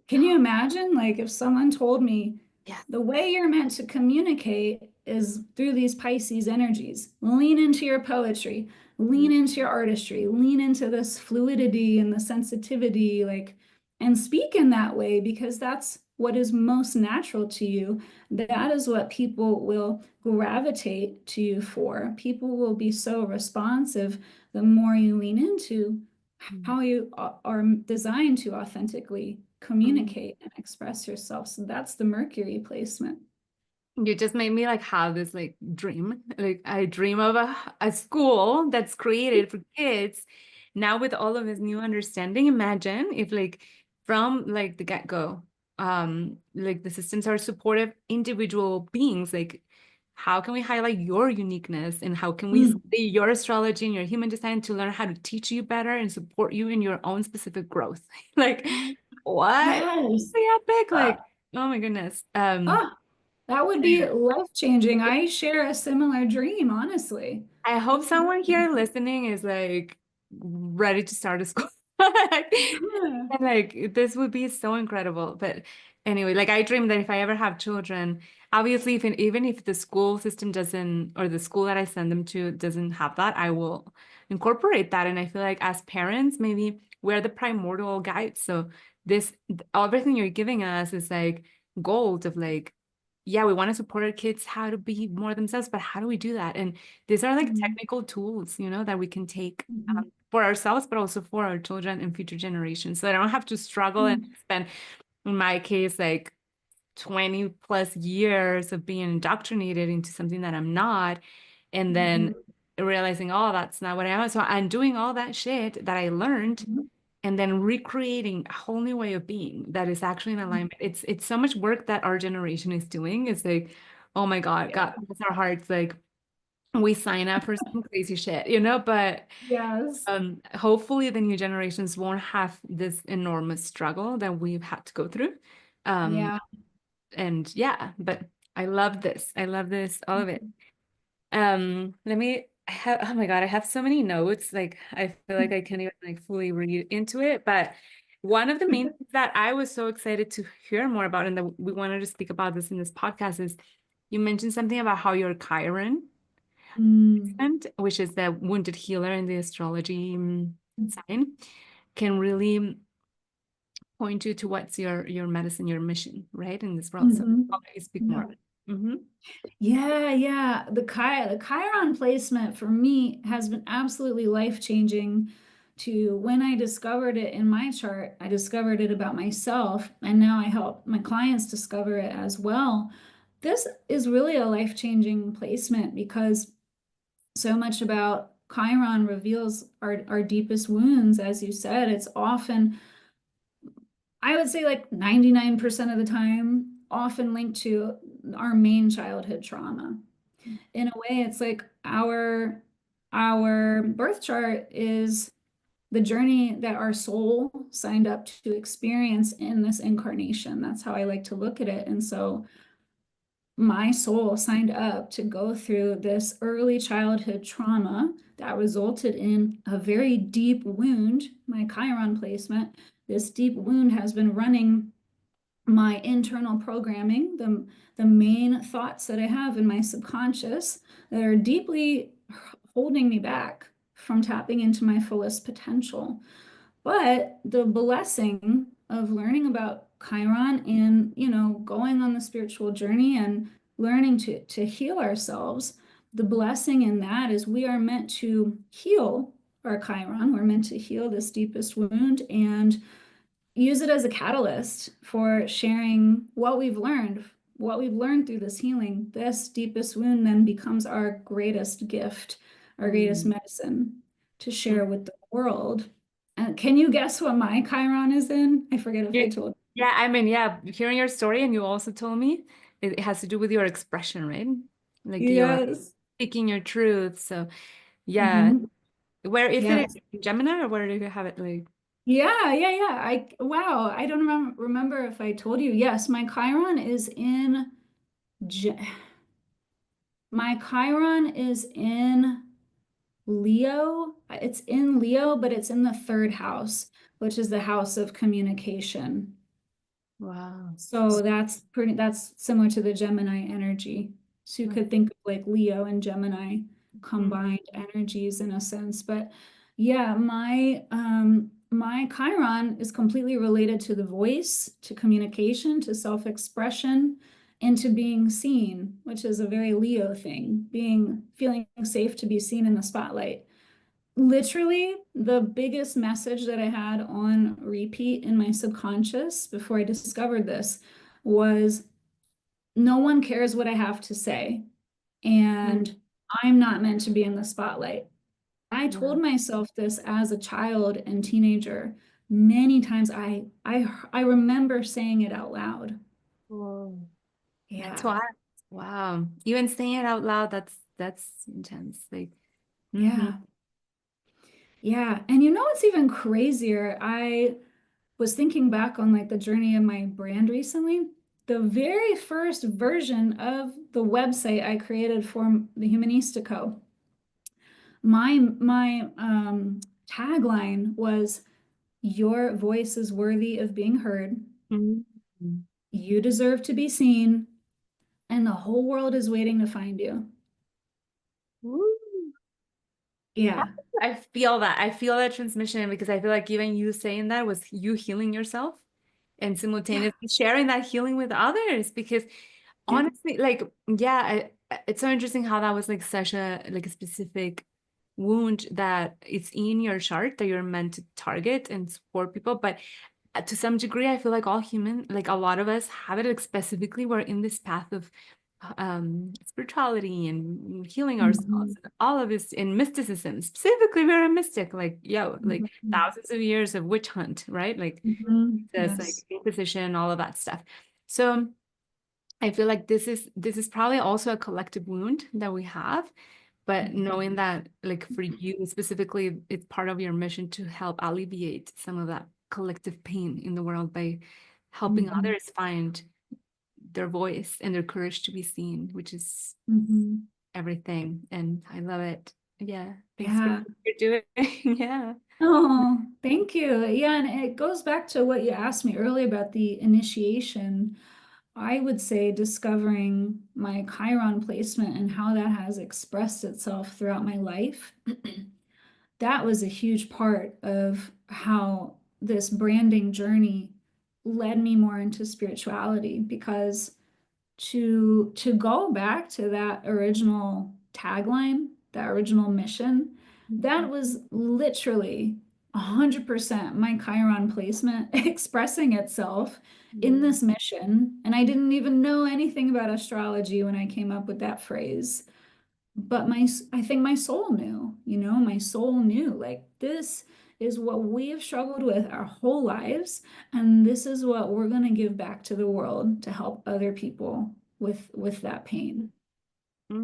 can you imagine, like, if someone told me Yes. the way you're meant to communicate is through these Pisces energies? Lean into your poetry, lean into your artistry, lean into this fluidity and the sensitivity, like, and speak in that way because that's what is most natural to you. That is what people will gravitate to you for. People will be so responsive the more you lean into how you are designed to authentically Mhm. communicate and express yourself. So that's the Mercury placement. You just made me like have this like dream. Like I dream of a school that's created for kids now with all of this new understanding, imagine if like from like the get-go, like the systems are supportive individual beings, like how can we highlight your uniqueness and how can we Mm. study your astrology and your human design to learn how to teach you better and support you in your own specific growth? Like, what? Yes. The epic, Uh, like, oh my goodness. oh, that would be life-changing. I share a similar dream, honestly. I hope someone here listening is like ready to start a school. Yeah. And like this would be so incredible. But anyway, like I dream that if I ever have children, obviously if even if the school system doesn't or the school that I send them to doesn't have that, I will incorporate that. And I feel like as parents, maybe we're the primordial guides. So this everything you're giving us is like gold of like, yeah, we want to support our kids how to be more themselves, but how do we do that? And these are like Mhm. technical tools, that we can take Mhm. for ourselves, but also for our children and future generations. So I don't have to struggle and Mhm. spend, in my case, like 20 plus years of being indoctrinated into something that I'm not. And then Mhm. realizing, oh, that's not what I am. So I'm doing all that shit that I learned Mhm. and then recreating a whole new way of being that is actually in alignment. It's so much work that our generation is doing. It's like, oh my God, Yeah. God, bless our hearts. Like we sign up for some crazy shit, but Yes. hopefully the new generations won't have this enormous struggle that we've had to go through. Um, Yeah. and yeah, but I love this. I love this, all of it. Let me I have oh my God, I have so many notes. Like I feel like I can't even like fully read into it. But one of the main things that I was so excited to hear more about and that we wanted to speak about this in this podcast is you mentioned something about how your Chiron, Mm. which is the wounded healer in the astrology sign, can really point you to what's your medicine, your mission, right? In this world. So Mhm. I'll let you speak more Yeah. of it. Mm-hmm. Yeah, yeah. The Chiron placement for me has been absolutely life-changing to when I discovered it in my chart. I discovered it about myself, and now I help my clients discover it as well. This is really a life-changing placement because so much about Chiron reveals our deepest wounds. As you said, it's often, I would say like 99% of the time, often linked to our main childhood trauma. In a way, it's like our birth chart is the journey that our soul signed up to experience in this incarnation. That's how I like to look at it. And so my soul signed up to go through this early childhood trauma that resulted in a very deep wound, my Chiron placement. This deep wound has been running my internal programming, the main thoughts that I have in my subconscious that are deeply holding me back from tapping into my fullest potential. But the blessing of learning about Chiron and, going on the spiritual journey and learning to heal ourselves, the blessing in that is we are meant to heal our Chiron. We're meant to heal this deepest wound and use it as a catalyst for sharing what we've learned through this healing. This deepest wound then becomes our greatest gift, our greatest Mm-hmm. medicine to share with the world. Can you guess what my Chiron is in? I forget if Yeah, I told. yeah, I mean, yeah, hearing your story, and you also told me it has to do with your expression, right? Like your Yes. speaking your truth. So, yeah, Hmm. where is it Yes. in Gemini or where do you have it? Like, Yeah, yeah, yeah. Wow, I don't remember if I told you. Yes, my Chiron is in Ge- my Chiron is in Leo. It's in Leo, but it's in the third house, which is the house of communication. wow. So that's similar to the Gemini energy. So you could think of like Leo and Gemini Mhm. combined energies in a sense. But yeah, my Chiron is completely related to the voice, to communication, to self-expression, and to being seen, which is a very Leo thing, feeling safe to be seen in the spotlight. Literally, the biggest message that I had on repeat in my subconscious before I discovered this was no one cares what I have to say, Mm, and I'm not meant to be in the spotlight. I Yeah. told myself this as a child and teenager many times. I remember saying it out loud. Whoa. That's Yeah. wild. Wow. Even saying it out loud, that's intense. Like, mm-hmm. Yeah. Yeah. And you know what's even crazier? I was thinking back on like the journey of my brand recently. The very first version of the website I created for the Humanista Co. My tagline was your voice is worthy of being heard. Mm-hmm. You deserve to be seen, and the whole world is waiting to find you. Woo. Yeah. I feel that. I feel that transmission because I feel like even you saying that was you healing yourself and Yeah. simultaneously sharing that healing with others. Because Yeah. honestly, like, yeah, it's so interesting how that was like such a like a specific wound that it's in your chart that you're meant to target and support people. But to some degree, I feel like all human, like a lot of us have it, like specifically we're in this path of spirituality and healing ourselves, Mhm. all of this in mysticism. Specifically, we're a mystic, like, yo, like Mhm. thousands of years of witch hunt, right? Like Mhm. this, like Yes. Inquisition, all of that stuff. So I feel like this is probably also a collective wound that we have, but knowing that like for you specifically, it's part of your mission to help alleviate some of that collective pain in the world by helping Mhm. others find their voice and their courage to be seen, which is Mhm. everything. And I love it. Yeah. Thanks for Yeah. what you're doing. Yeah. Oh, thank you. Yeah, and it goes back to what you asked me earlier about the initiation. I would say discovering my Chiron placement and how that has expressed itself throughout my life. That was a huge part of how this branding journey led me more into spirituality because to go back to that original tagline, that original mission, that was literally 100% my Chiron placement expressing itself in Yeah. this mission. And I didn't even know anything about astrology when I came up with that phrase. But I think my soul knew, my soul knew like this is what we have struggled with our whole lives, and this is what we're going to give back to the world to help other people with that pain. Love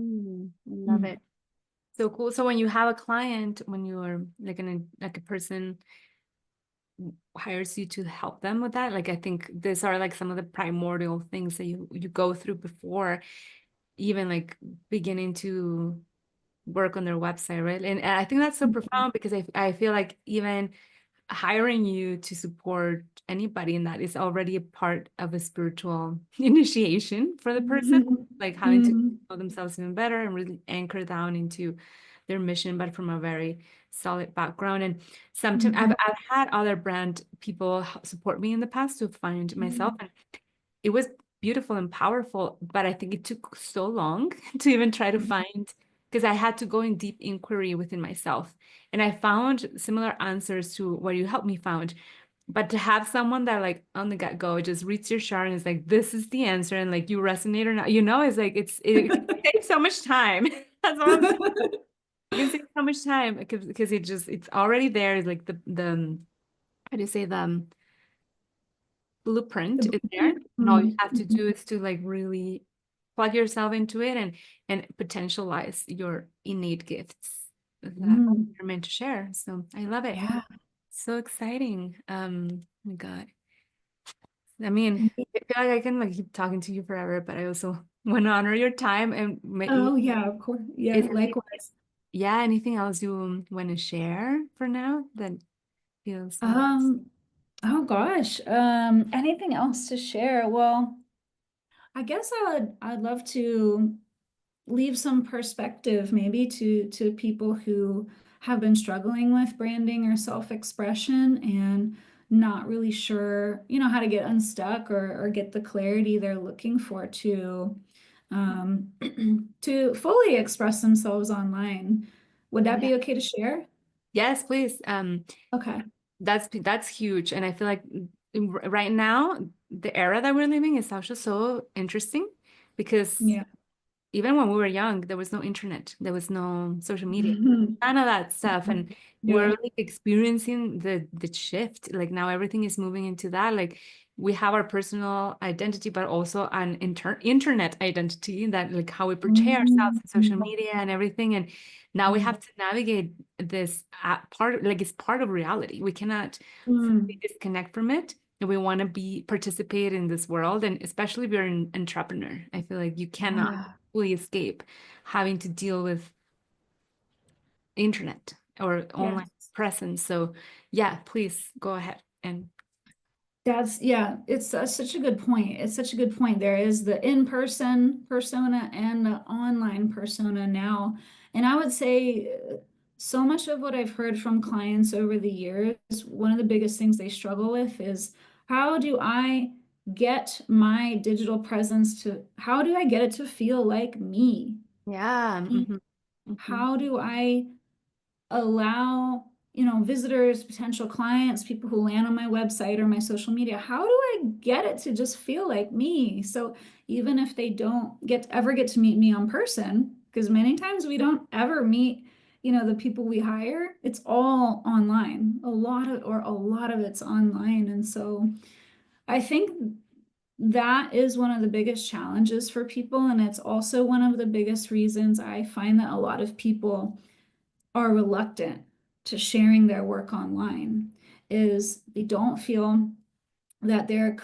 Mm. it. So cool. So when you have a client, when you're like like a person hires you to help them with that, like I think these are like some of the primordial things that you go through before even like beginning to work on their website, right? And I think that's so Mhm. profound because I feel like even hiring you to support anybody in that is already a part of a spiritual initiation for the person, like having to Mhm. know themselves even better and really anchor down into their mission, but from a very solid background. And sometimes Mhm. I've had other brand people support me in the past to find myself, Mhm. and it was beautiful and powerful, but I think it took so long to even try to find because I had to go in deep inquiry within myself. And I found similar answers to what you helped me found. But to have someone that like on the get-go just reads your chart and is like, this is the answer, and like you resonate or not, it's like it takes so much time. That's what I'm saying. It can take so much time because it's already there. It's like the how do you say The blueprint is there, blueprint. and all you have to Mhm. do is to like really plug yourself into it and potentialize your innate gifts that Mhm. you're meant to share. So I love it. Yeah. So exciting. Oh my God. I mean, I feel like I can like keep talking to you forever, but I also want to honor your time and Oh, yeah, of course. Yeah, is likewise. yeah, anything else you want to share for now that feels like Um, oh gosh. Anything else to share? Well, I guess I'd love to leave some perspective maybe to people who have been struggling with branding or self-expression and not really sure, how to get unstuck or get the clarity they're looking for to um, to fully express themselves online. Would that yeah. be okay to share? Yes, please. Okay. That's huge. And I feel like right now, the era that we're living is also so interesting because Yeah. even when we were young, there was no internet, there was no social media, Mhm. none of that stuff. And Yeah. we're like experiencing the shift. Like now everything is moving into that. Like we have our personal identity, but also an internet identity that like how we portray ourselves in social Mhm. media and everything. And now we have to navigate this part, like it's part of reality. We cannot fully Mm. disconnect from it. And we want to be participate in this world. And especially if you're an entrepreneur, I feel like you cannot Yeah. fully escape having to deal with internet or Yes. online presence. So yeah, please go ahead and Yeah, it's such a good point. It's such a good point. There is the in-person persona and the online persona now. And I would say so much of what I've heard from clients over the years, one of the biggest things they struggle with is how do I get my digital presence how do I get it to feel like me? yeah. How do I allow, visitors, potential clients, people who land on my website or my social media, how do I get it to just feel like me? So even if they don't ever get to meet me on person, because many times we don't ever meet, the people we hire, it's all online. A lot of it's online. And so I think that is one of the biggest challenges for people. And it's also one of the biggest reasons I find that a lot of people are reluctant to sharing their work online is they don't feel that they're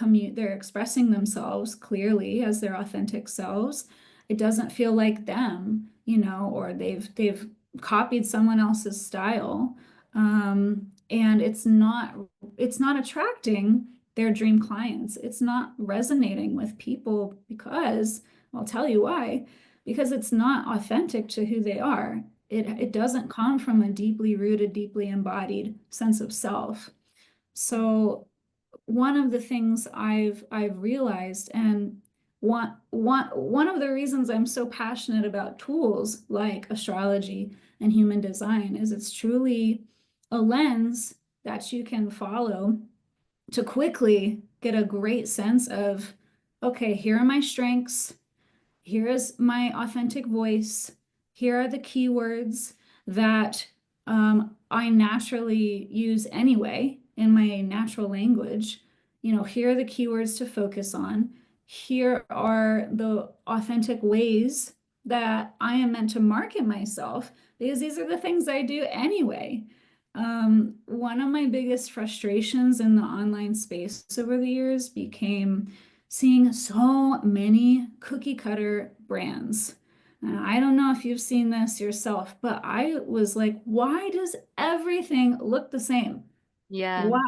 expressing themselves clearly as their authentic selves. It doesn't feel like them, or they've copied someone else's style, and it's not attracting their dream clients. It's not resonating with people because I'll tell you why. Because it's not authentic to who they are. It doesn't come from a deeply rooted, deeply embodied sense of self. So one of the things I've realized, and one of the reasons I'm so passionate about tools like astrology and human design is it's truly a lens that you can follow to quickly get a great sense of, okay, here are my strengths, here is my authentic voice. Here are the keywords that I naturally use anyway in my natural language. Here are the keywords to focus on. Here are the authentic ways that I am meant to market myself because these are the things I do anyway. One of my biggest frustrations in the online space over the years became seeing so many cookie cutter brands. And I don't know if you've seen this yourself, but I was like, why does everything look the same? Yeah. Why?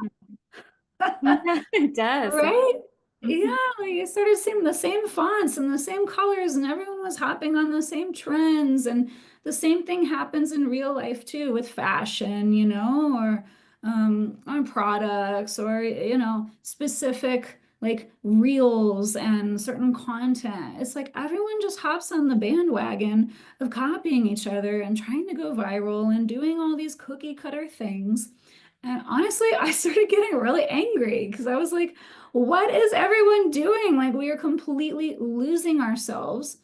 It does. Right? Yeah, Mhm. like I started seeing the same fonts and the same colors, and everyone was hopping on the same trends. And the same thing happens in real life too with fashion, or on products or, specific like reels and certain content. It's like everyone just hops on the bandwagon of copying each other and trying to go viral and doing all these cookie cutter things. And honestly, I started getting really angry because I was like, what is everyone doing? Like, we are completely losing ourselves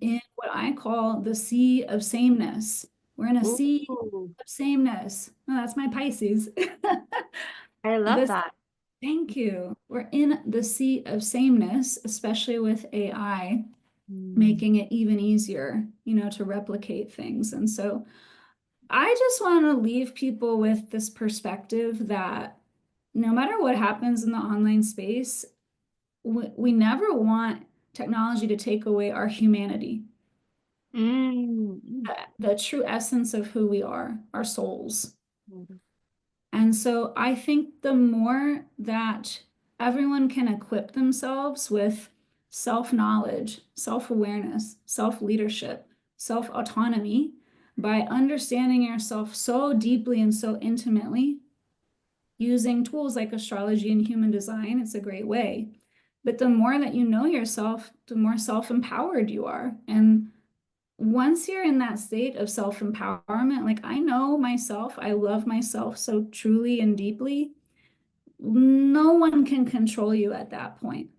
in what I call the sea of sameness. We're in a sea Ooh, of sameness. Oh, that's my Pisces. I love This, that. thank you. We're in the sea of sameness, especially with AI, Mm. making it even easier, to replicate things. And so I just want to leave people with this perspective that no matter what happens in the online space, we never want technology to take away our humanity, Mm. the true essence of who we are, our souls. Mm. And so I think the more that everyone can equip themselves with self-knowledge, self-awareness, self-leadership, self-autonomy, by understanding yourself so deeply and so intimately, using tools like astrology and human design, it's a great way. But the more that you know yourself, the more self-empowered you are. And once you're in that state of self-empowerment, like I know myself, I love myself so truly and deeply, no one can control you at that point.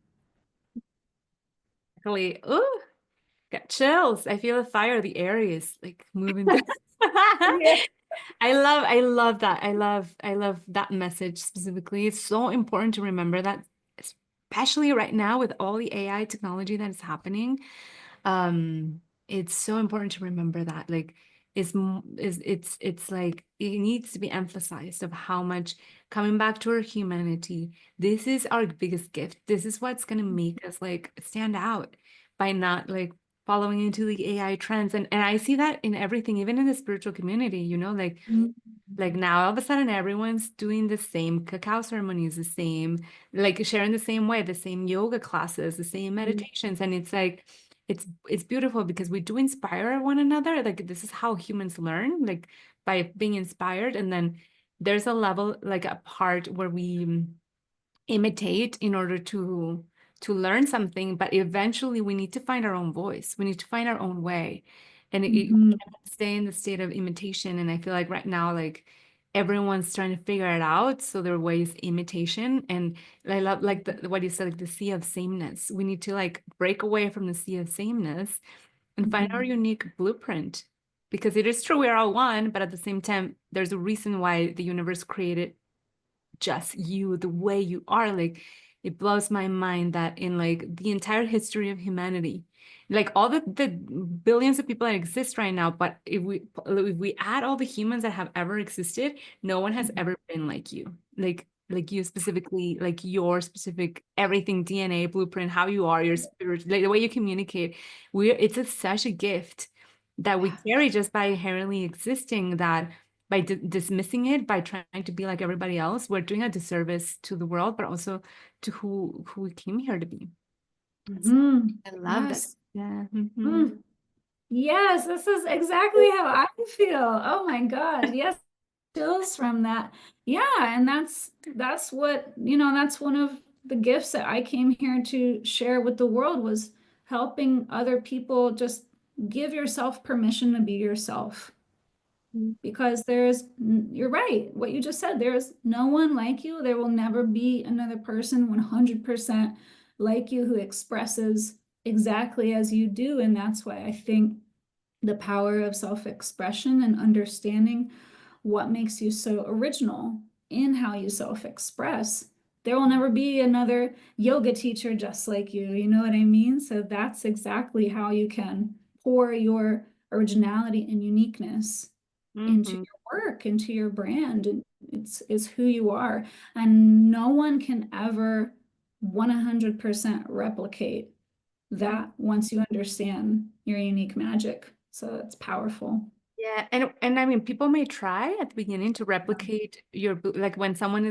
Really, ooh. Got chills. I feel the fire. The air is like moving. Yeah. I love that. I love that message specifically. It's so important to remember that, especially right now with all the AI technology that is happening. It's so important to remember that. Like, it's like it needs to be emphasized of how much coming back to our humanity. This is our biggest gift. This is what's gonna make us like stand out by not like following into the AI trends. And I see that in everything, even in the spiritual community, Mhm. like now all of a sudden everyone's doing the same cacao ceremonies, the same, like sharing the same way, the same yoga classes, the same meditations. And it's like it's beautiful because we do inspire one another. Like this is how humans learn, like by being inspired. And then there's a level, like a part where we imitate in order to learn something, but eventually we need to find our own voice. We need to find our own way, and we Mhm. can't stay in the state of imitation. And I feel like right now, like everyone's trying to figure it out, so their way is imitation. And I love like what you said, like the sea of sameness. We need to like break away from the sea of sameness and find our Mhm. unique blueprint, because it is true we're all one, but at the same time, there's a reason why the universe created just you the way you are. Like it blows my mind that in like the entire history of humanity, like all the billions of people that exist right now, but if we add all the humans that have ever existed, no one has ever been like you. Like you specifically, like your specific everything, DNA blueprint, how you are, your spirit, like the way you communicate. Such a gift that we Yeah. carry just by inherently existing, that by dismissing it, by trying to be like everybody else, we're doing a disservice to the world, but also to who we came here to be. So Mhm. I love that. Yes. Yeah. Hmm. Mm. Yes, this is exactly how I feel. Oh my gosh. Yes, chills from that. Yeah, and that's what, that's one of the gifts that I came here to share with the world, was helping other people just give yourself permission to be yourself. Because you're right, what you just said, there's no one like you. There will never be another person 100% like you who expresses exactly as you do. And that's why I think the power of self-expression and understanding what makes you so original in how you self-express. There will never be another yoga teacher just like you know what I mean? So that's exactly how you can pour your originality and uniqueness into Hmm. your work, into your brand. And it's who you are. And no one can ever 100% replicate that once you understand your unique magic. So it's powerful. Yeah, and I mean, people may try at the beginning to replicate like when someone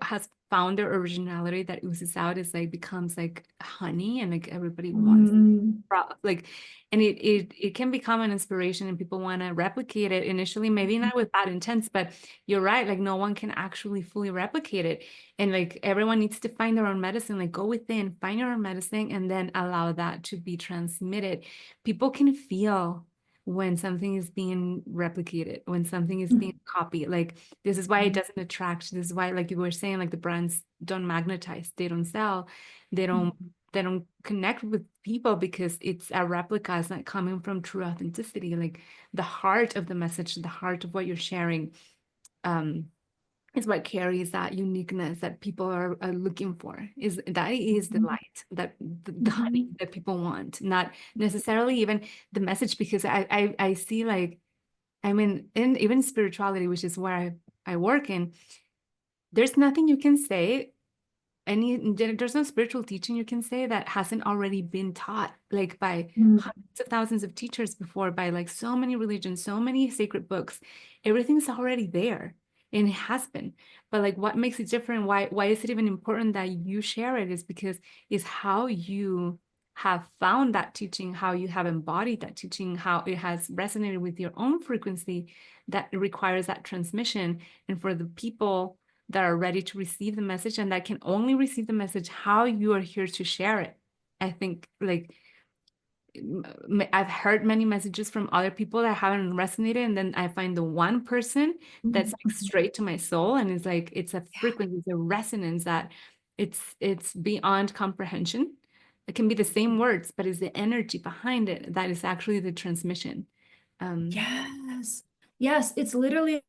has found their originality that oozes out, is like becomes like honey, and like everybody wants Mm. like, and it can become an inspiration, and people want to replicate it initially, maybe not with bad intents, but you're right, like no one can actually fully replicate it, and like everyone needs to find their own medicine, like go within, find your own medicine, and then allow that to be transmitted. People can feel when something is being replicated, when something is being copied. Like this is why it doesn't attract. This is why, like you were saying, like the brands don't magnetize, they don't sell, they don't they don't connect with people, because it's a replica. It's not coming from true authenticity. Like the heart of the message, the heart of what you're sharing, um, is what carries that uniqueness that people are looking for. Is the light, that the honey Mhm. that people want, not necessarily even the message. Because I see, like, I mean, in even spirituality, which is where I work in, there's nothing you can say, there's no spiritual teaching you can say that hasn't already been taught, like by Mhm. hundreds of thousands of teachers before, by like so many religions, so many sacred books. Everything's already there, and it has been. But like what makes it different, why is it even important that you share it, is because it's how you have found that teaching, how you have embodied that teaching, how it has resonated with your own frequency, that requires that transmission. And for the people that are ready to receive the message, and that can only receive the message how you are here to share it. I think, like, I've heard many messages from other people that haven't resonated, and then I find the one person that's like Mhm. straight to my soul, and it's like it's a Yeah. frequency, it's a resonance that it's beyond comprehension. it can be the same words, but it's the energy behind it that is actually the transmission. Um, Yes. Yes, it's literally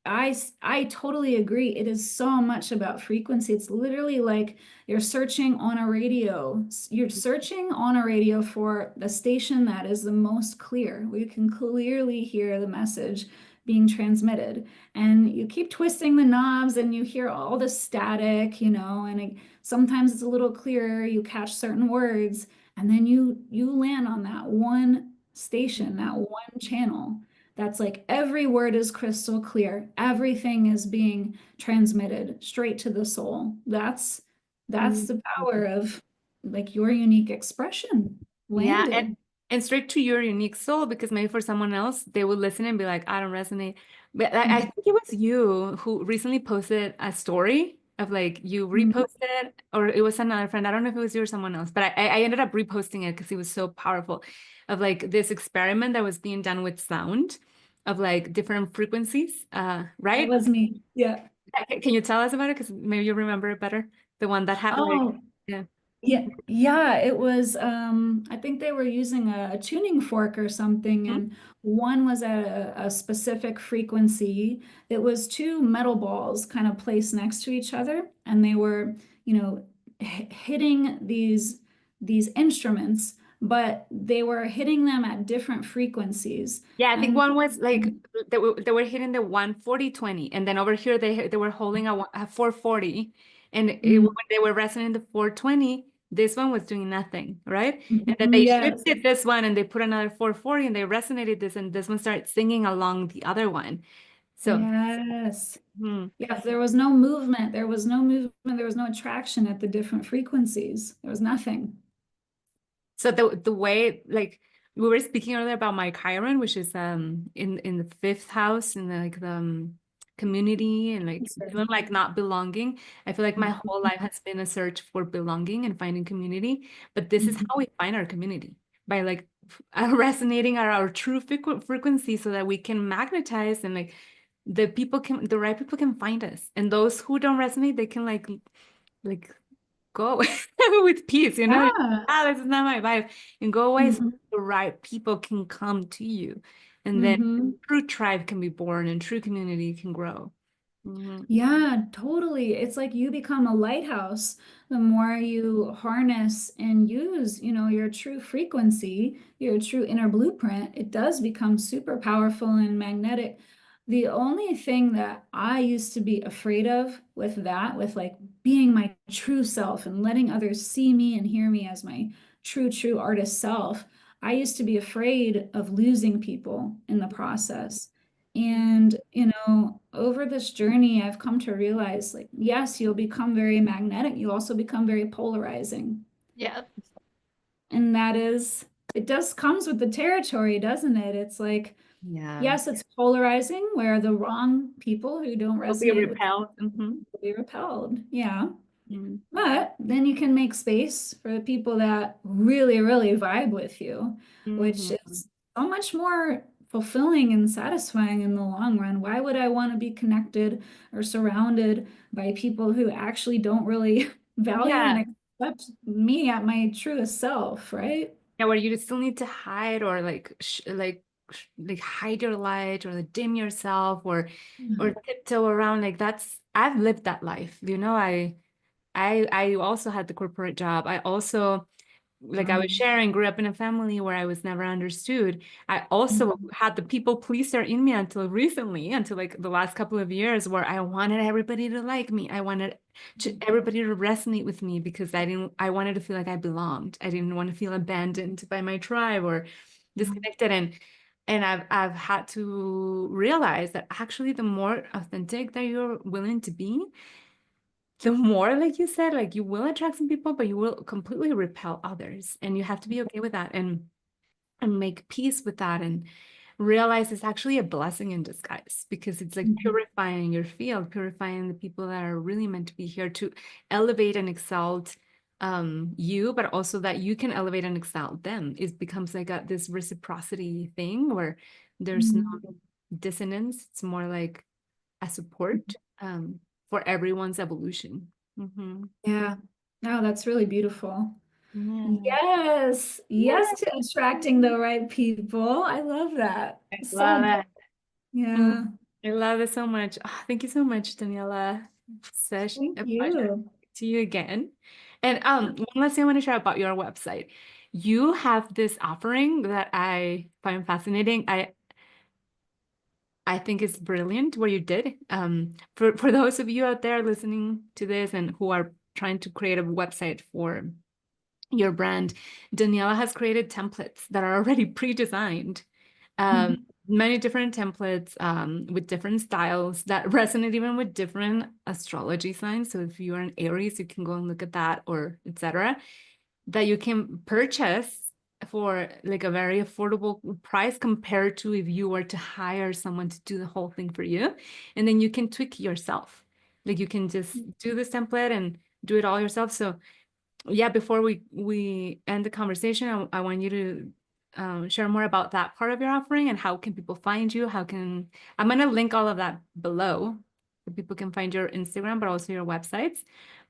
I totally agree. It is so much about frequency. It's literally like you're searching on a radio. You're searching on a radio for the station that is the most clear, where you can clearly hear the message being transmitted. And you keep twisting the knobs and you hear all the static, and sometimes it's a little clearer, you catch certain words, and then you land on that one station, that one channel. That's like every word is crystal clear. Everything is being transmitted straight to the soul. That's mm, the power of like your unique expression yeah, landing. and straight to your unique soul, because maybe for someone else, they would listen and be like, I don't resonate. But I Mhm. think it was you who recently posted a story of like you reposted it, or it was another friend. I don't know if it was you or someone else, but I ended up reposting it because it was so powerful of like this experiment that was being done with sound of like different frequencies, That right? was me. Yeah. Can you tell us about it? Because maybe you remember it better. The one that had like, Oh, yeah. yeah, yeah, it was I think they were using a tuning fork or something, Mhm. and one was at a specific frequency. It was two metal balls kind of placed next to each other, and they were, hitting these instruments, but they were hitting them at different frequencies. Yeah, I think And one was like they were hitting the 140/20, and then over here they were holding a 440, and when they were resonating the 420, this one was doing nothing, right? And then they yes, shifted this one and they put another 440 and they resonated this, and this one started singing along the other one. So, yes. hmm. Yes, there was no movement. There was no movement. There was no attraction at the different frequencies. There was nothing. So the way like we were speaking earlier about my Chiron, which is in the fifth house in the, like the community and like feeling like not belonging. I feel like my whole life has been a search for belonging and finding community. But this is how we find our community by like resonating our true frequency so that we can magnetize and like the right people can find us. And those who don't resonate, they can like go with peace, Yeah. Ah, this is not my vibe, and go away so Mhm. the right people can come to you. And then Mhm. true tribe can be born and true community can grow. Mhm. Yeah, totally. It's like you become a lighthouse the more you harness and use, your true frequency, your true inner blueprint. It does become super powerful and magnetic. The only thing that I used to be afraid of with that, with like being my true self and letting others see me and hear me as my true artist self, I used to be afraid of losing people in the process. And, over this journey, I've come to realize like, yes, you'll become very magnetic. You also become very polarizing. Yeah. And it does comes with the territory, doesn't it? It's like, Yeah. yes, it's polarizing where the wrong people who don't Will be resonate with repelled. you will be repelled. Yeah. Mhm. But then you can make space for the people that really, really vibe with you, which Mhm. is so much more fulfilling and satisfying in the long run. Why would I want to be connected or surrounded by people who actually don't really value and Yeah. accept me at my truest self, right? Yeah, where you still need to hide or like hide your light or dim yourself or tiptoe around. Like that's I've lived that life. I also had the corporate job. I also, like I was Um, sharing, grew up in a family where I was never understood. I also had the people pleaser in me until recently, until like the last couple of years, where I wanted everybody to like me. I wanted everybody to resonate with me because I wanted to feel like I belonged. I didn't want to feel abandoned by my tribe or disconnected. And I've had to realize that actually the more authentic that you're willing to be, the more, like you said, like you will attract some people, but you will completely repel others. And you have to be okay with that and make peace with that and realize it's actually a blessing in disguise because it's like purifying your field, purifying the people that are really meant to be here to elevate and exalt you, but also that you can elevate and exalt them. It becomes like this reciprocity thing where there's no dissonance. It's more like a support for everyone's evolution. Yeah. No, that's really beautiful. Yeah. Yes, yes Yeah. to attracting the right people. I love that. I So, love it. Mm, yeah, I love it so much. Ah, thank you so much, Daniela. Such thank a pleasure you. to you again. And one last thing I want to share about your website. You have this offering that I find fascinating. I think it's brilliant what you did. For those of you out there listening to this and who are trying to create a website for your brand, Daniela has created templates that are already pre-designed. Um, Many different templates with different styles that resonate even with different astrology signs. So if you are an Aries, you can go and look at that, or etc. That you can purchase for like a very affordable price compared to if you were to hire someone to do the whole thing for you. And then you can tweak yourself. Like you can just do this template and do it all yourself. So yeah, before we end the conversation, I want you to share more about that part of your offering and how can people find you? I'm going to link all of that below so people can find your Instagram, but also your websites.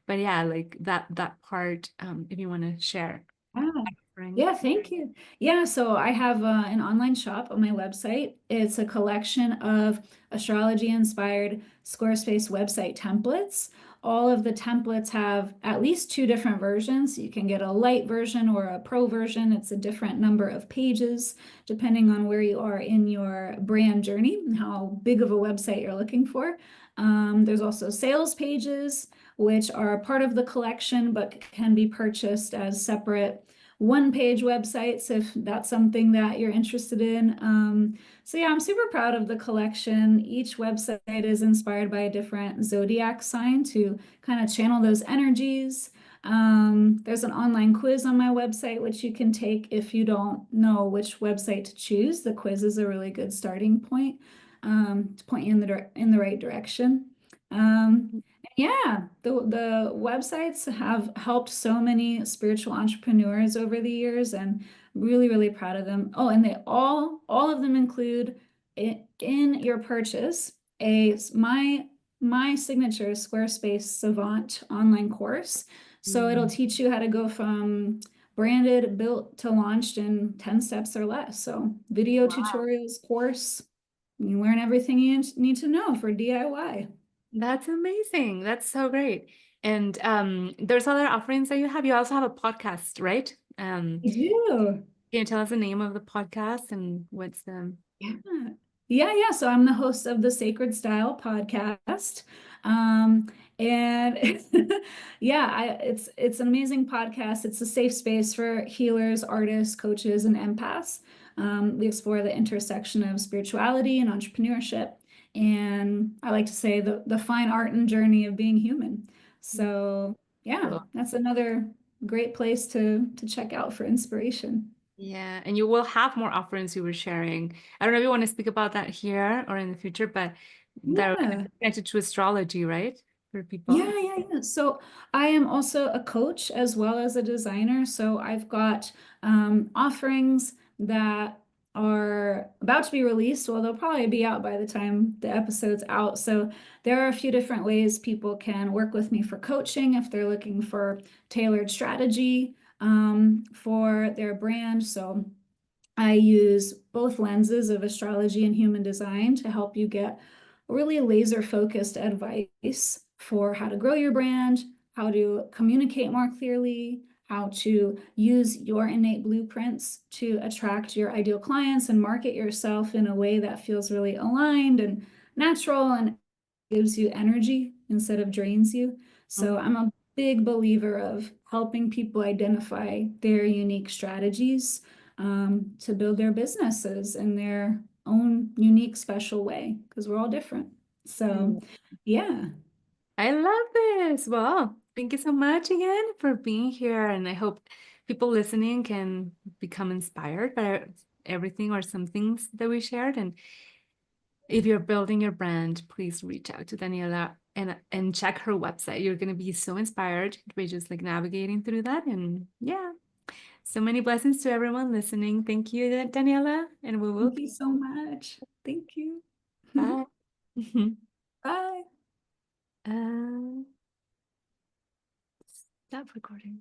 But yeah, like that part, if you want to share Yeah. offering. Yeah, thank you. Yeah, so I have an online shop on my website. It's a collection of astrology inspired Squarespace website templates. All of the templates have at least two different versions. You can get a light version or a pro version. It's a different number of pages depending on where you are in your brand journey and how big of a website you're looking for. There's also sales pages, which are part of the collection but can be purchased as separate one-page websites if that's something that you're interested in. So yeah, I'm super proud of the collection. Each website is inspired by a different zodiac sign to kind of channel those energies. There's an online quiz on my website which you can take if you don't know which website to choose. The quiz is a really good starting point to point you in the right direction. Um, yeah, the websites have helped so many spiritual entrepreneurs over the years and really, really proud of them. Oh, and they all of them include in your purchase my signature Squarespace Savant online course. So it'll Mm. teach you how to go from branded, built to launched in 10 steps or less. So video Wow. tutorials, course, you learn everything you need to know for DIY. That's amazing. That's so great. And there's other offerings that you have. You also have a podcast, right? I do. Can you tell us the name of the podcast and what's Yeah. Yeah. So I'm the host of the Sacred Style podcast. Um, and yeah, it's an amazing podcast. It's a safe space for healers, artists, coaches, and empaths. We explore the intersection of spirituality and entrepreneurship. And I like to say the fine art and journey of being human. So yeah, cool? that's another great place to check out for inspiration. Yeah, and you will have more offerings you were sharing. I don't know if you want to speak about that here or in the future, but they're Yeah. connected to astrology, right? For people. Yeah. So I am also a coach as well as a designer. So I've got offerings that are about to be released. Well, they'll probably be out by the time the episode's out. So there are a few different ways people can work with me for coaching if they're looking for tailored strategy for their brand. So I use both lenses of astrology and human design to help you get really laser focused advice for how to grow your brand, how to communicate more clearly, how to use your innate blueprints to attract your ideal clients and market yourself in a way that feels really aligned and natural and gives you energy instead of drains you. So I'm a big believer of helping people identify their unique strategies to build their businesses in their own unique, special way, because we're all different. So, Mhm. yeah, I love this. Well, thank you so much again for being here. And I hope people listening can become inspired by everything or some things that we shared. And if you're building your brand, please reach out to Daniela and check her website. You're going to be so inspired by just like navigating through that. And yeah, so many blessings to everyone listening. Thank you, Daniela. And we will thank be you so much. Thank you. back. Bye. uh, Stop recording.